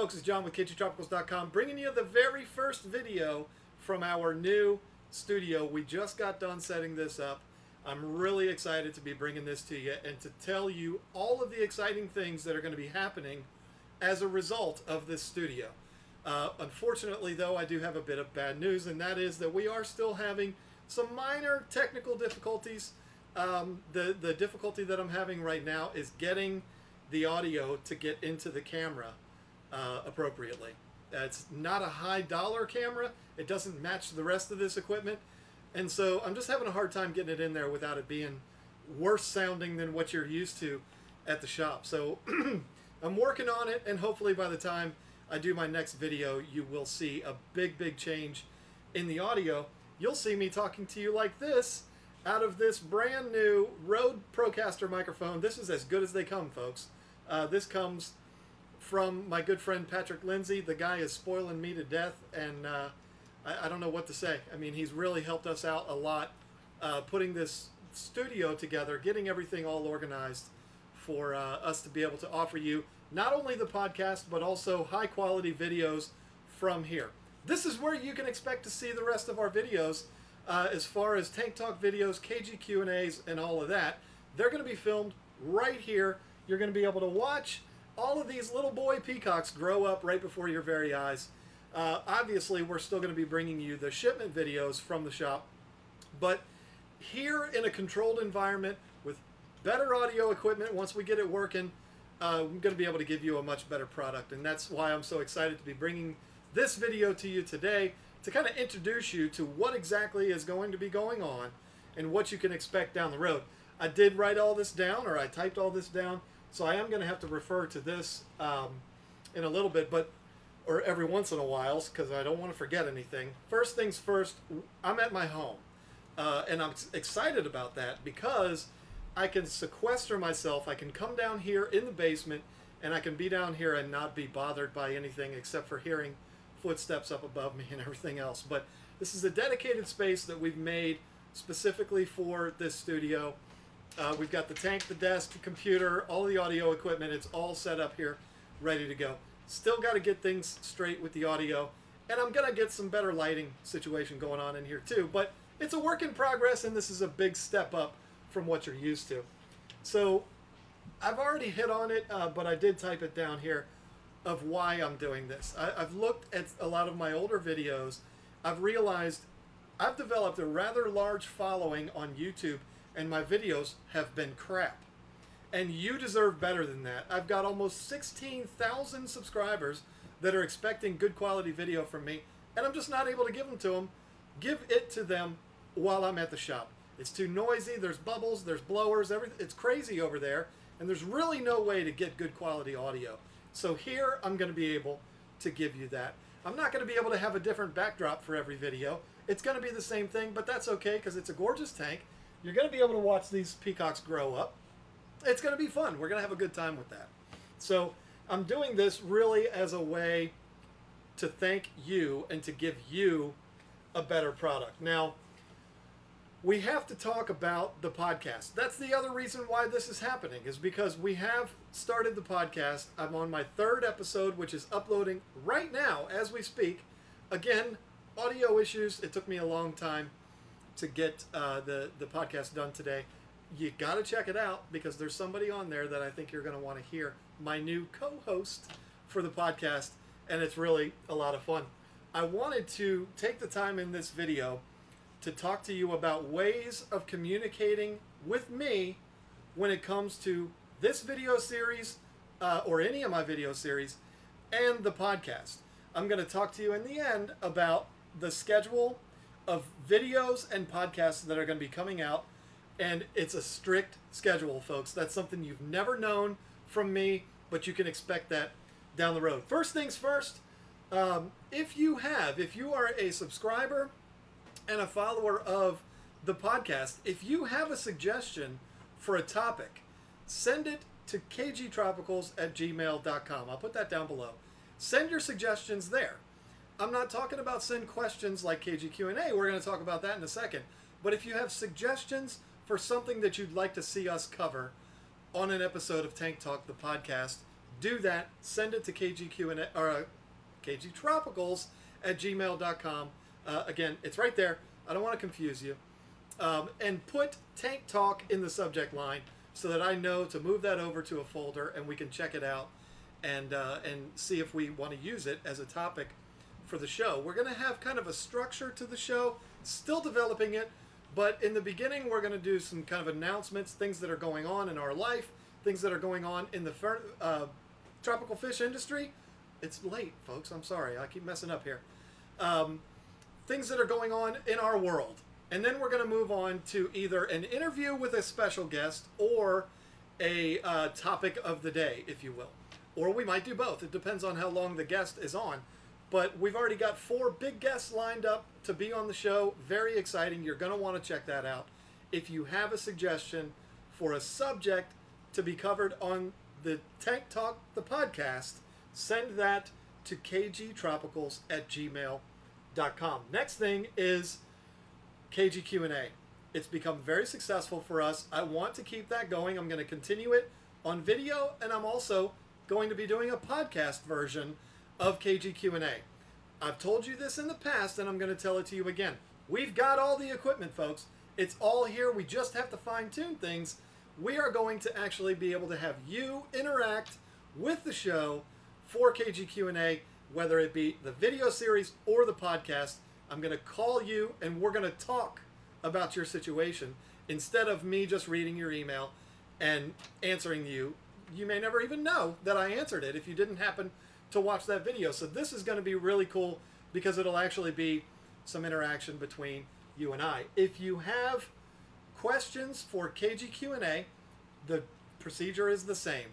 folks, it's John with KGTropicals.com, bringing you the very first video from our new studio. We just got done setting this up. I'm really excited to be bringing this to you and to tell you all of the exciting things that are going to be happening as a result of this studio. Unfortunately, though, I do have a bit of bad news, and that is that we are still having some minor technical difficulties. The difficulty that I'm having right now is getting the audio to get into the camera appropriately. It's not a high dollar camera. It doesn't match the rest of this equipment. And so I'm just having a hard time getting it in there without it being worse sounding than what you're used to at the shop. So I'm working on it, and hopefully by the time I do my next video, you will see a big change in the audio. You'll see me talking to you like this out of this brand new Rode Procaster microphone. This is as good as they come, folks. This comes from my good friend Patrick Lindsay. The guy is spoiling me to death, and I don't know what to say. I mean, he's really helped us out a lot putting this studio together, getting everything all organized for us to be able to offer you not only the podcast, but also high-quality videos from here. This is where you can expect to see the rest of our videos as far as Tank Talk videos, KG Q&As, and all of that. They're going to be filmed right here. You're going to be able to watch all of these little boy peacocks grow up right before your very eyes. Obviously, we're still going to be bringing you the shipment videos from the shop, but here in a controlled environment with better audio equipment, once we get it working, I'm going to be able to give you a much better product, and that's why I'm so excited to be bringing this video to you today to kind of introduce you to what exactly is going to be going on and what you can expect down the road. I did write all this down, or I typed all this down, so I am going to have to refer to this in a little bit, or every once in a while, because I don't want to forget anything. First things first, I'm at my home, and I'm excited about that because I can sequester myself. I can come down here in the basement, and I can be down here and not be bothered by anything except for hearing footsteps up above me and everything else. But this is a dedicated space that we've made specifically for this studio. We've got the tank, the desk, the computer, all the audio equipment. It's all set up here, ready to go. Still got to get things straight with the audio, and I'm going to get some better lighting situation going on in here too. But it's a work in progress, and this is a big step up from what you're used to. So I've already hit on it, but I did type it down here of why I'm doing this. I've looked at a lot of my older videos. I've realized I've developed a rather large following on YouTube, and my videos have been crap. And you deserve better than that. I've got almost 16,000 subscribers that are expecting good quality video from me, and I'm just not able to give it to them while I'm at the shop. It's too noisy, there's bubbles, there's blowers, everything. It's crazy over there, and there's really no way to get good quality audio. So here, I'm going to be able to give you that. I'm not going to be able to have a different backdrop for every video. It's going to be the same thing, but that's okay because it's a gorgeous tank. You're going to be able to watch these peacocks grow up. It's going to be fun. We're going to have a good time with that. So I'm doing this really as a way to thank you and to give you a better product. Now, we have to talk about the podcast. That's the other reason why this is happening, is because we have started the podcast. I'm on my 3rd episode, which is uploading right now as we speak. Again, audio issues. It took me a long time to get the podcast done today. You got to check it out because there's somebody on there that I think you're going to want to hear, my new co-host for the podcast, and it's really a lot of fun. I wanted to take the time in this video to talk to you about ways of communicating with me when it comes to this video series or any of my video series and the podcast. I'm going to talk to you in the end about the schedule of videos and podcasts that are going to be coming out, and it's a strict schedule, folks. That's something you've never known from me, but you can expect that down the road. First things first, if you are a subscriber and a follower of the podcast, if you have a suggestion for a topic, send it to kgtropicals@gmail.com. I'll put that down below. Send your suggestions there. I'm not talking about send questions like KG Q&A. We're going to talk about that in a second. But if you have suggestions for something that you'd like to see us cover on an episode of Tank Talk, the podcast, do that. Send it to KGQ or KGTropicals at gmail.com. Again, it's right there. I don't want to confuse you. And put Tank Talk in the subject line so that I know to move that over to a folder and we can check it out and see if we want to use it as a topic for the show. We're going to have kind of a structure to the show, still developing it, but in the beginning we're going to do some kind of announcements, things that are going on in our life, things that are going on in the tropical fish industry. It's late, folks. I'm sorry. I keep messing up here. Things that are going on in our world. And then we're going to move on to either an interview with a special guest or a topic of the day, if you will. Or we might do both. It depends on how long the guest is on. But we've already got 4 big guests lined up to be on the show. Very exciting. You're going to want to check that out. If you have a suggestion for a subject to be covered on the Tank Talk, the podcast, send that to kgtropicals at gmail.com. Next thing is KG Q&A. It's become very successful for us. I want to keep that going. I'm going to continue it on video, and I'm also going to be doing a podcast version of KG Q&A. I've told you this in the past, and I'm going to tell it to you again. We've got all the equipment, folks. It's all here. We just have to fine-tune things. We are going to actually be able to have you interact with the show for KG Q&A, whether it be the video series or the podcast. I'm going to call you, and we're going to talk about your situation instead of me just reading your email and answering you. You may never even know that I answered it if you didn't happen to watch that video. So this is going to be really cool because it'll actually be some interaction between you and I. If you have questions for KG Q&A, the procedure is the same.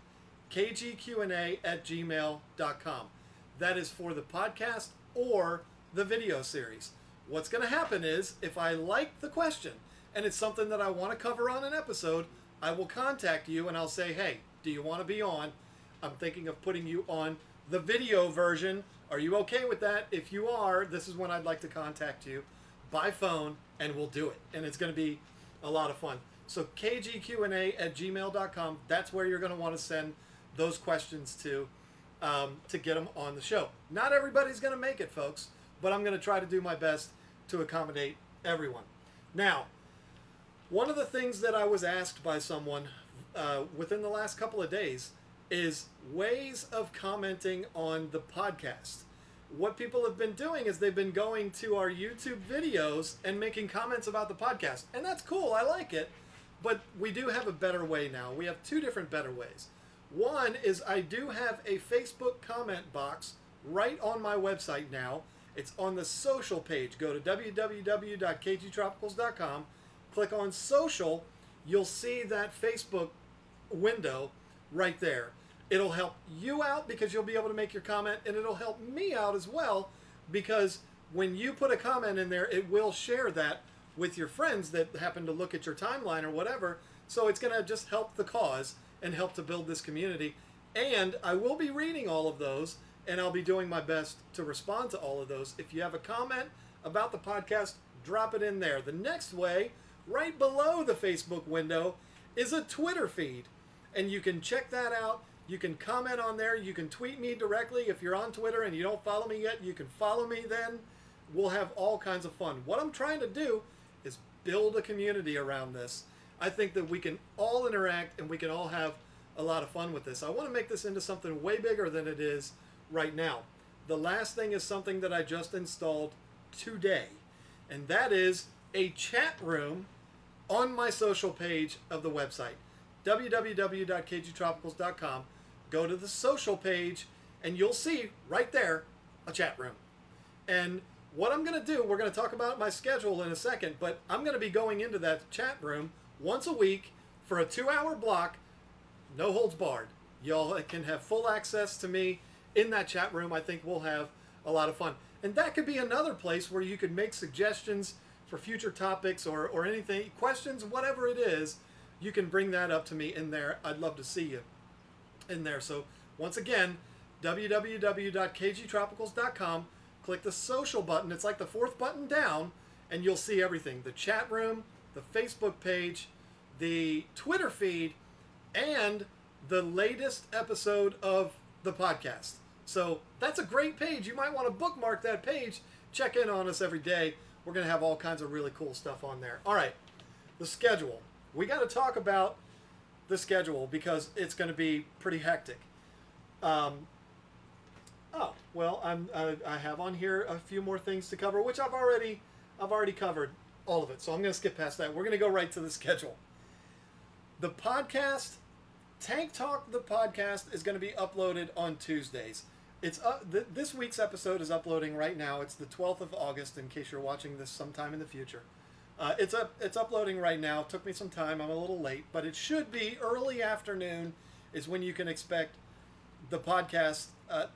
kgqa at gmail.com. That is for the podcast or the video series. What's going to happen is if I like the question and it's something that I want to cover on an episode, I will contact you and I'll say, hey, do you want to be on? I'm thinking of putting you on the video version. Are you okay with that? If you are, this is when I'd like to contact you by phone and we'll do it. And it's going to be a lot of fun. So kgqa at gmail.com, that's where you're going to want to send those questions to get them on the show. Not everybody's going to make it, folks, but I'm going to try to do my best to accommodate everyone. Now, one of the things that I was asked by someone within the last couple of days is ways of commenting on the podcast. What people have been doing is they've been going to our YouTube videos and making comments about the podcast. And that's cool. I like it. But we do have a better way now. We have 2 different better ways. One is I do have a Facebook comment box right on my website now. It's on the social page. Go to www.kgtropicals.com. Click on social. You'll see that Facebook window right there. It'll help you out because you'll be able to make your comment, and it'll help me out as well because when you put a comment in there, it will share that with your friends that happen to look at your timeline or whatever. So it's going to just help the cause and help to build this community. And I will be reading all of those, and I'll be doing my best to respond to all of those. If you have a comment about the podcast, drop it in there. The next way, right below the Facebook window, is a Twitter feed. And you can check that out. You can comment on there. You can tweet me directly. If you're on Twitter and you don't follow me yet, you can follow me then. We'll have all kinds of fun. What I'm trying to do is build a community around this. I think that we can all interact and we can all have a lot of fun with this. I want to make this into something way bigger than it is right now. The last thing is something that I just installed today, and that is a chat room on my social page of the website, www.kgtropicals.com. Go to the social page, and you'll see right there a chat room. And what I'm going to do, we're going to talk about my schedule in a second, but I'm going to be going into that chat room once a week for a 2-hour block, no holds barred. Y'all can have full access to me in that chat room. I think we'll have a lot of fun. And that could be another place where you could make suggestions for future topics or anything, questions, whatever it is. You can bring that up to me in there. I'd love to see you in there. So once again, www.kgtropicals.com. Click the social button. It's like the 4th button down, and you'll see everything. The chat room, the Facebook page, the Twitter feed, and the latest episode of the podcast. So that's a great page. You might want to bookmark that page. Check in on us every day. We're going to have all kinds of really cool stuff on there. All right, the schedule. We got to talk about the schedule because it's going to be pretty hectic. I have on here a few more things to cover, which I've already covered all of it. So I'm going to skip past that. We're going to go right to the schedule. The podcast, Tank Talk, the podcast, is going to be uploaded on Tuesdays. It's this week's episode is uploading right now. It's the 12th of August, in case you're watching this sometime in the future. It's uploading right now. It took me some time. I'm a little late, but it should be early afternoon is when you can expect the podcast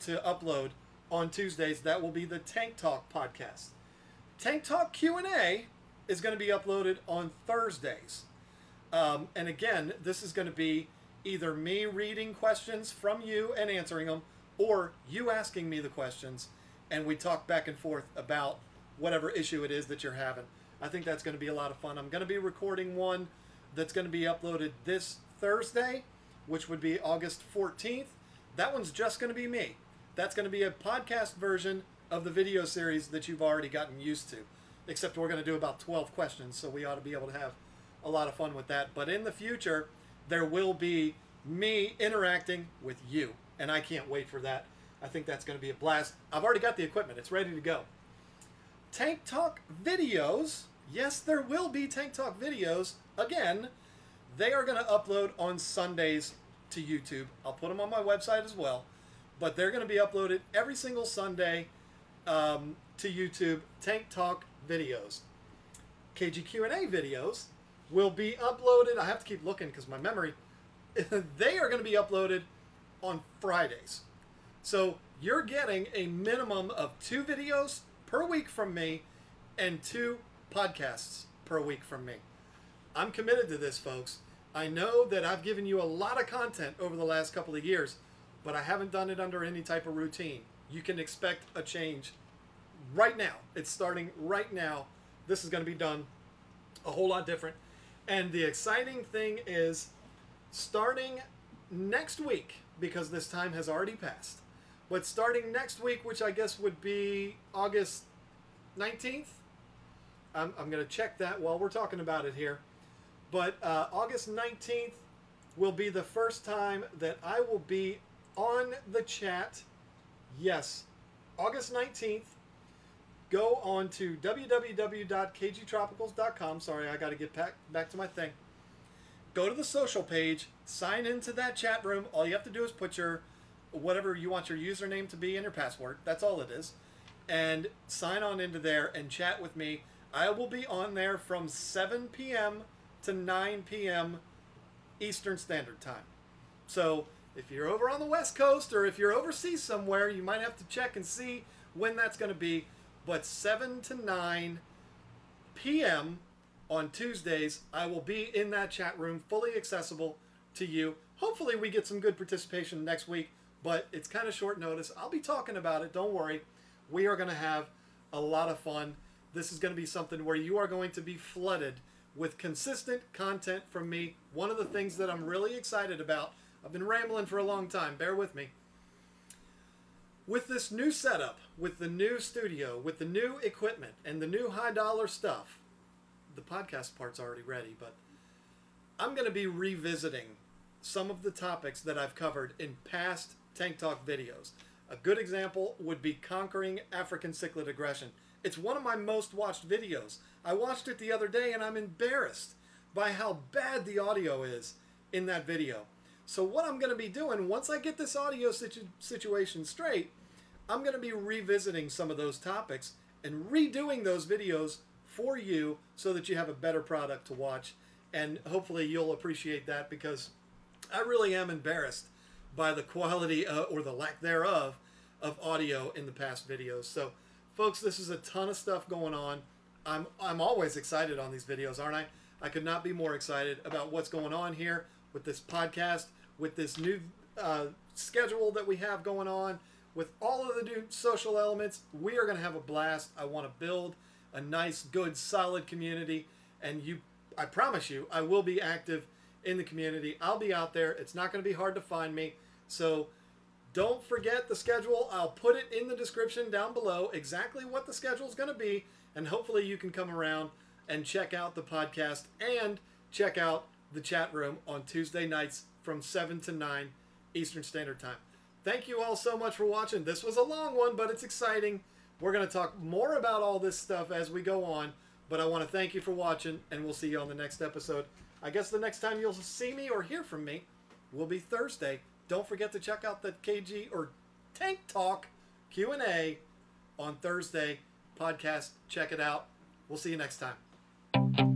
to upload on Tuesdays. That will be the Tank Talk podcast. Tank Talk Q&A is going to be uploaded on Thursdays. And again, this is going to be either me reading questions from you and answering them, or you asking me the questions, and we talk back and forth about whatever issue it is that you're having. I think that's going to be a lot of fun. I'm going to be recording one that's going to be uploaded this Thursday, which would be August 14th. That one's just going to be me. That's going to be a podcast version of the video series that you've already gotten used to, except we're going to do about 12 questions, so we ought to be able to have a lot of fun with that. But in the future, there will be me interacting with you, and I can't wait for that. I think that's going to be a blast. I've already got the equipment. It's ready to go. Tank Talk videos. Yes, there will be Tank Talk videos. Again, they are going to upload on Sundays to YouTube. I'll put them on my website as well. But they're going to be uploaded every single Sunday to YouTube. Tank Talk videos. KG Q&A videos will be uploaded. I have to keep looking because my memory. They are going to be uploaded on Fridays. So you're getting a minimum of 2 videos per week from me and 2 podcasts per week from me. I'm committed to this, folks. I know that I've given you a lot of content over the last couple of years, but I haven't done it under any type of routine. You can expect a change right now. It's starting right now. This is going to be done a whole lot different. And the exciting thing is, starting next week, because this time has already passed, but starting next week, which I guess would be August 19th, I'm going to check that while we're talking about it here, but August 19th will be the first time that I will be on the chat. Yes, August 19th. Go on to www.KGTropicals.com. Sorry, I got to get back to my thing. Go to the social page, sign into that chat room. All you have to do is put your whatever you want your username to be and your password. That's all it is. And sign on into there and chat with me. I will be on there from 7 p.m. to 9 p.m. Eastern Standard Time. So if you're over on the West Coast or if you're overseas somewhere, you might have to check and see when that's going to be. But 7 to 9 p.m. on Tuesdays, I will be in that chat room, fully accessible to you. Hopefully we get some good participation next week, but it's kind of short notice. I'll be talking about it. Don't worry. We are going to have a lot of fun. This is going to be something where you are going to be flooded with consistent content from me. One of the things that I'm really excited about, I've been rambling for a long time, bear with me. With this new setup, with the new studio, with the new equipment, and the new high-dollar stuff, the podcast part's already ready, but I'm going to be revisiting some of the topics that I've covered in past Tank Talk videos. A good example would be Conquering African Cichlid Aggression. It's one of my most watched videos. I watched it the other day and I'm embarrassed by how bad the audio is in that video. So what I'm going to be doing, once I get this audio situation straight, I'm going to be revisiting some of those topics and redoing those videos for you so that you have a better product to watch. And hopefully you'll appreciate that, because I really am embarrassed by the quality or the lack thereof of audio in the past videos. So folks, this is a ton of stuff going on. I'm always excited on these videos, aren't I? I could not be more excited about what's going on here with this podcast, with this new schedule that we have going on, with all of the new social elements. We are going to have a blast. I want to build a nice, good, solid community, and I promise you, I will be active in the community. I'll be out there. It's not going to be hard to find me. So don't forget the schedule. I'll put it in the description down below, exactly what the schedule is going to be. And hopefully you can come around and check out the podcast and check out the chat room on Tuesday nights from 7 to 9 Eastern Standard Time. Thank you all so much for watching. This was a long one, but it's exciting. We're going to talk more about all this stuff as we go on. But I want to thank you for watching, and we'll see you on the next episode. I guess the next time you'll see me or hear from me will be Thursday. Don't forget to check out the KG or Tank Talk Q&A on Thursday podcast. Check it out. We'll see you next time.